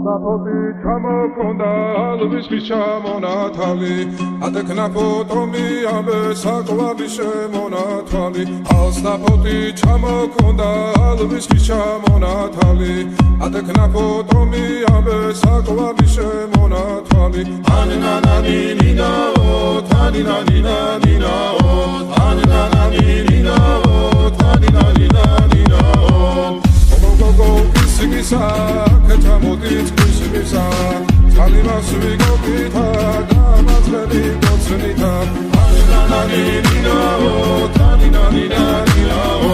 Alnapoti ჩამოქონდა ალვის ჩამონათალი ატექნა ფოტომი ამე საკვარი შემონათალი ალნაპoti ჩამოქონდა ალვის ჩამონათალი ატექნა ფოტომი ამე საკვარი შემონათალი ანანანინინაო თანინანინანინაო ანანანინინაო თანინანინანინაო Sigisa, kecamudit kusigisa, kalimas vigopita, damas veli gotsenita. Anananina-o, taninanina-nina-o,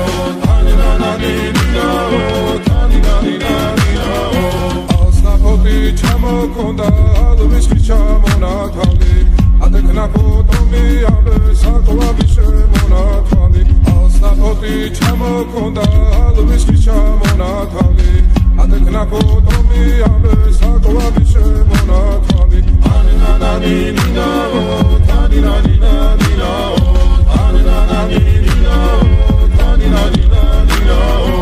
anananina-o, taninanina-nina-o. Alnapoti çamokonda, alvis çamonatali, atekna fotomi ambe saklavi shemonatali. Alnapoti çamokonda, alvis çamonatali. Atekna fotomi ambe saklavi shemonatali Anananina-o, taninanina-nina-o Anananina-o, taninanina-nina-o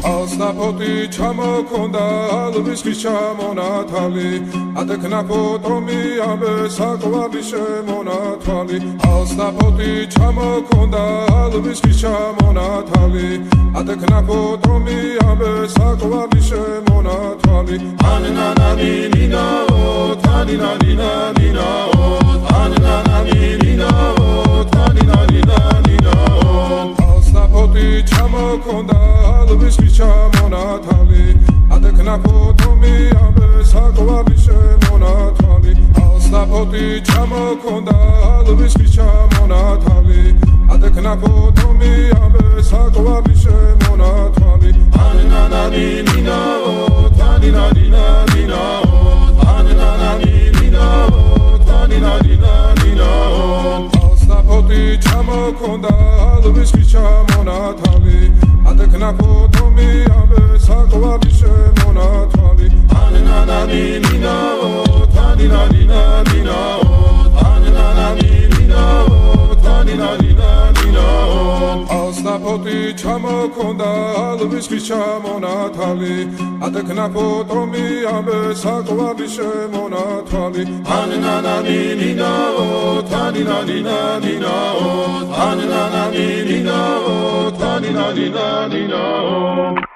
Alnapoti çamokonda alvis çamonatali Atekna fotomi ambe saklavi shemonatali Alnapoti çamokonda alvis çamonatali Atekna fotomi ambe saklavi shemonatali Anananina-o, taninanina-nina-o Anananina-o, taninanina-nina-o Alnapoti çamokonda alvis çamonatali Atekna fotomi ambe saklavi shemonatali Alnapoti çamokonda alvis çamonatali Atekna fotomi ambe saklavi shemonatali Anananina-o, taninanina-nina-o Anananina-o, taninanina-nina-o Alnapoti çamokonda alvis çamonatali Atekna fotomi ambe saklavi shemonatali Anananina-o, taninanina-nina-o Anananina-o, taninanina-nina-o Alnapoti çamokonda alvis çamonatali Atekna fotomi ambe saklavi shemonatali Anananina-o, taninanina-nina-o Anananina-o, taninanina-nina-o